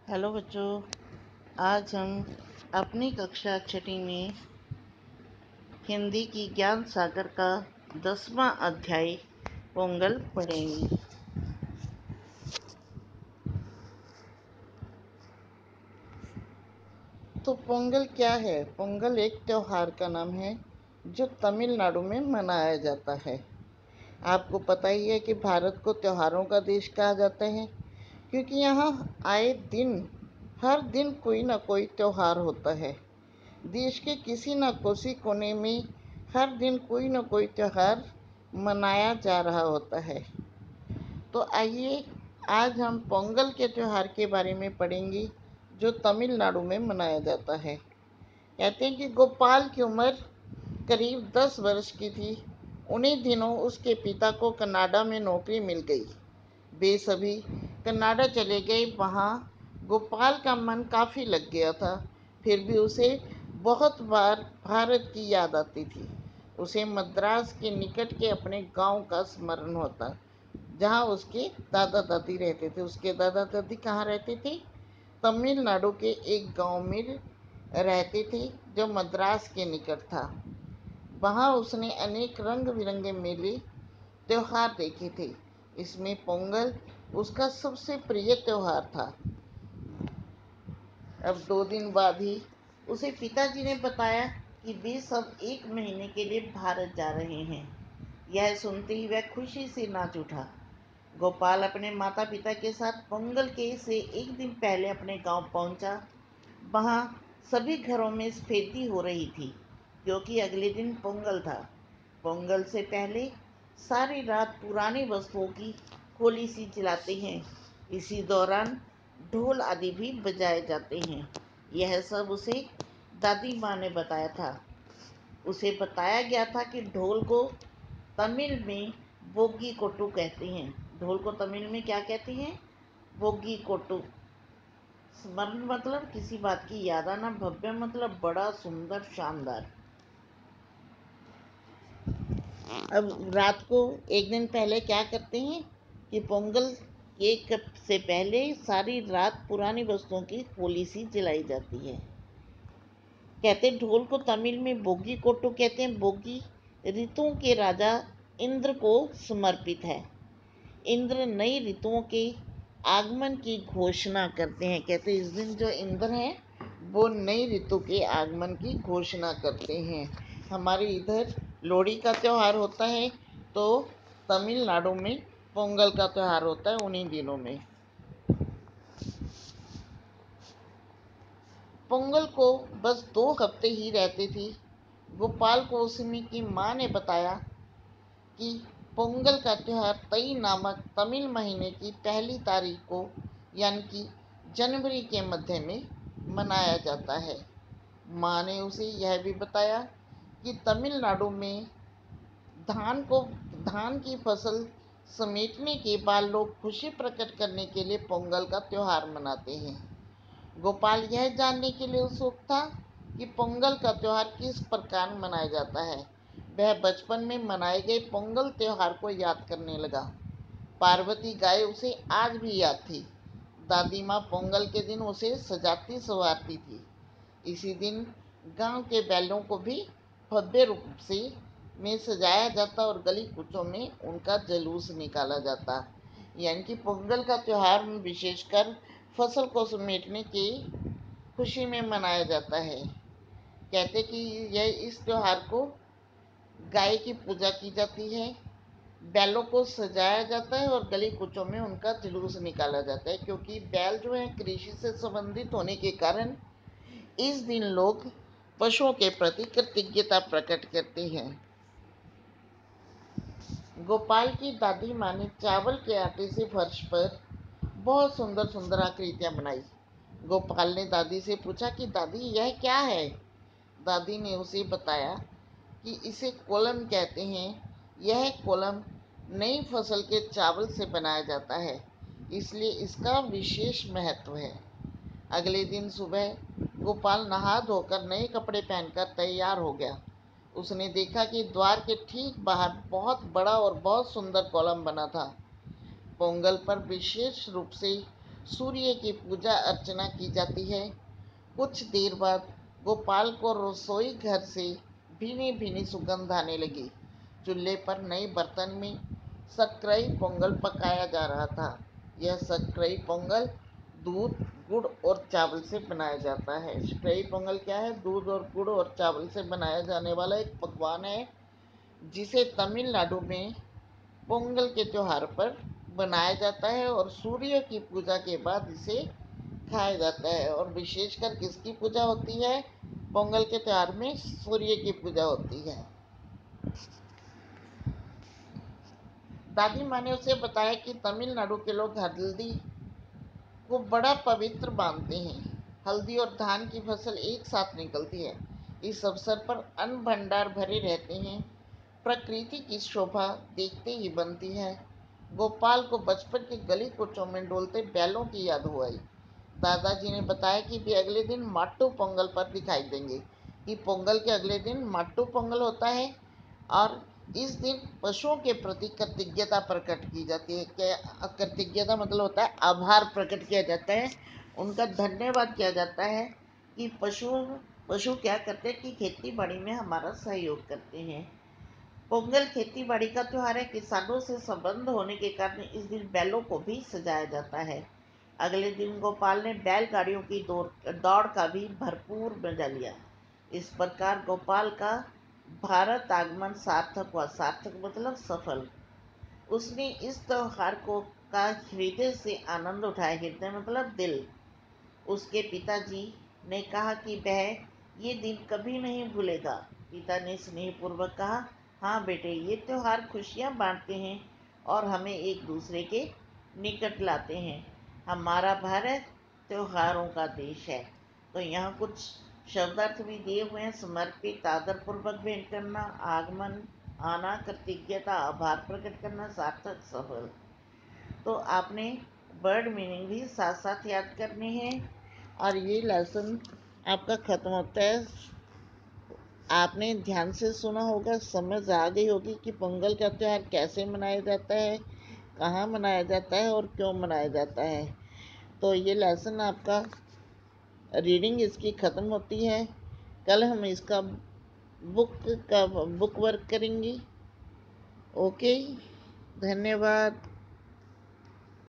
Hello बच्चों। आज हम अपनी कक्षा छठी में हिंदी की ज्ञान सागर का 10वां अध्याय पोंगल पढ़ेंगे। तो पोंगल क्या है? पोंगल एक त्योहार का नाम है जो तमिलनाडु में मनाया जाता है। आपको पता ही है कि भारत को त्योहारों का देश कहा जाता है, क्योंकि यहाँ आए दिन हर दिन कोई ना कोई त्योहार होता है। देश के किसी न किसी कोने में हर दिन कोई न कोई त्योहार मनाया जा रहा होता है। तो आइए आज हम पोंगल के त्योहार के बारे में पढ़ेंगे जो तमिलनाडु में मनाया जाता है। कहते हैं कि गोपाल की उम्र करीब 10 वर्ष की थी। उन्हीं दिनों उसके पिता को कनाडा में नौकरी मिल गई। वे सभी कनाडा चले गए। वहाँ गोपाल का मन काफ़ी लग गया था, फिर भी उसे बहुत बार भारत की याद आती थी। उसे मद्रास के निकट के अपने गांव का स्मरण होता, जहाँ उसके दादा दादी रहते थे। उसके दादा दादी कहाँ रहते थे? तमिलनाडु के एक गांव में रहते थे जो मद्रास के निकट था। वहाँ उसने अनेक रंग बिरंगे मेले त्योहार देखे थे। इसमें पोंगल उसका सबसे प्रिय त्योहार था। अब 2 दिन बाद ही उसे पिताजी ने बताया कि वे सब 1 महीने के लिए भारत जा रहे हैं। यह सुनते ही वह खुशी से नाच उठा। गोपाल अपने माता पिता के साथ पोंगल के से 1 दिन पहले अपने गांव पहुंचा। वहां सभी घरों में सफेदी हो रही थी, क्योंकि अगले दिन पोंगल था। पोंगल से पहले सारी रात पुरानी वस्तुओं की होली सी जलाते हैं। इसी दौरान ढोल आदि भी बजाए जाते हैं। यह सब उसे दादी माँ ने बताया था। उसे बताया गया था कि ढोल को तमिल में बोगी कोटू कहते हैं। ढोल को तमिल में क्या कहते हैं? बोगी कोटू। स्मरण मतलब किसी बात की याद आना, भव्य मतलब बड़ा, सुंदर, शानदार। अब रात को 1 दिन पहले क्या करते हैं कि पोंगल एक से पहले सारी रात पुरानी वस्तुओं की होली सी जलाई जाती है। कहते ढोल को तमिल में बोगी कोटू कहते हैं। बोगी ऋतुओं के राजा इंद्र को समर्पित है। इंद्र नई ऋतुओं के आगमन की घोषणा करते हैं। कहते इस दिन जो इंद्र हैं वो नई ऋतु के आगमन की घोषणा करते हैं। हमारे इधर लोहड़ी का त्यौहार होता है, तो तमिलनाडु में पोंगल का त्यौहार होता है उन्हीं दिनों में। पोंगल को बस 2 हफ्ते ही रहते थे। गोपाल को उसमें की माँ ने बताया कि पोंगल का त्यौहार तई नामक तमिल महीने की पहली तारीख को, यानी कि जनवरी के मध्य में मनाया जाता है। माँ ने उसे यह भी बताया कि तमिलनाडु में धान की फसल समेटने के बाद लोग खुशी प्रकट करने के लिए पोंगल का त्यौहार मनाते हैं। गोपाल यह जानने के लिए उत्सुक था कि पोंगल का त्यौहार किस प्रकार मनाया जाता है। वह बचपन में मनाए गए पोंगल त्यौहार को याद करने लगा। पार्वती गाय उसे आज भी याद थी। दादी माँ पोंगल के दिन उसे सजाती संवारती थी। इसी दिन गांव के बैलों को भी भव्य रूप से में सजाया जाता और गली कूचों में उनका जुलूस निकाला जाता। यानी कि पोंगल का त्यौहार विशेषकर फसल को समेटने की खुशी में मनाया जाता है। कहते कि यह इस त्योहार को गाय की पूजा की जाती है, बैलों को सजाया जाता है और गली कूचों में उनका जुलूस निकाला जाता है, क्योंकि बैल जो है कृषि से संबंधित होने के कारण इस दिन लोग पशुओं के प्रति कृतज्ञता प्रकट करते हैं। गोपाल की दादी माँ ने चावल के आटे से फर्श पर बहुत सुंदर सुंदर आकृतियां बनाई। गोपाल ने दादी से पूछा कि दादी यह क्या है? दादी ने उसे बताया कि इसे कोलम कहते हैं। यह कोलम नई फसल के चावल से बनाया जाता है, इसलिए इसका विशेष महत्व है। अगले दिन सुबह गोपाल नहा धोकर नए कपड़े पहनकर तैयार हो गया। उसने देखा कि द्वार के ठीक बाहर बहुत बड़ा और बहुत सुंदर कोलम बना था। पोंगल पर विशेष रूप से सूर्य की पूजा अर्चना की जाती है। कुछ देर बाद गोपाल को रसोई घर से भीनी भीनी सुगंध आने लगी। चूल्हे पर नए बर्तन में सक्राई पोंगल पकाया जा रहा था। यह सक्राई पोंगल दूध, गुड़ और चावल से बनाया जाता है। सक्राई पोंगल क्या है? दूध और गुड़ और चावल से बनाया जाने वाला एक पकवान है, जिसे तमिलनाडु में पोंगल के त्योहार पर बनाया जाता है और सूर्य की पूजा के बाद इसे खाया जाता है। और विशेषकर किसकी पूजा होती है? पोंगल के त्योहार में सूर्य की पूजा होती है। दादी माँ ने उसे बताया कि तमिलनाडु के लोग हल्दी को बड़ा पवित्र मानते हैं। हल्दी और धान की फसल एक साथ निकलती है। इस अवसर पर अन्न भंडार भरे रहते हैं। प्रकृति की शोभा देखते ही बनती है। गोपाल को बचपन के गली कूचों में डोलते बैलों की याद हो आई। दादाजी ने बताया कि वे अगले दिन माट्टू पोंगल पर दिखाई देंगे। कि पोंगल के अगले दिन माट्टू पोंगल होता है और इस दिन पशुओं के प्रति कृतज्ञता प्रकट की जाती है। क्या कृतज्ञता मतलब होता है आभार प्रकट किया जाता है, उनका धन्यवाद किया जाता है कि पशु क्या करते हैं कि खेती बाड़ी में हमारा सहयोग करते हैं। पोंगल खेती बाड़ी का त्योहार है। किसानों से संबंध होने के कारण इस दिन बैलों को भी सजाया जाता है। अगले दिन गोपाल ने बैलगाड़ियों की दौड़ का भी भरपूर मजा लिया। इस प्रकार गोपाल का भारत आगमन सार्थक हुआ। सार्थक मतलब सफल। उसने इस त्योहार को का हृदय से आनंद उठाया। हृदय मतलब दिल। उसके पिताजी ने कहा कि वह ये दिन कभी नहीं भूलेगा। पिता ने स्नेहपूर्वक कहा, हाँ बेटे, ये त्योहार खुशियाँ बांटते हैं और हमें एक दूसरे के निकट लाते हैं। हमारा भारत त्योहारों का देश है। तो यहाँ कुछ शब्दार्थ भी दिए हुए हैं। समर्पित, आदरपूर्वक भेंट करना, आगमन, आना, कृतज्ञता, आभार प्रकट करना, सार्थक, सफल। तो आपने वर्ड मीनिंग भी साथ साथ याद करने हैं और ये लेसन आपका ख़त्म होता है। आपने ध्यान से सुना होगा, समझ आ गई होगी कि पोंगल का त्यौहार कैसे मनाया जाता है, कहाँ मनाया जाता है और क्यों मनाया जाता है। तो ये लेसन आपका रीडिंग इसकी ख़त्म होती है। कल हम इसका बुक वर्क करेंगे। ओके, धन्यवाद।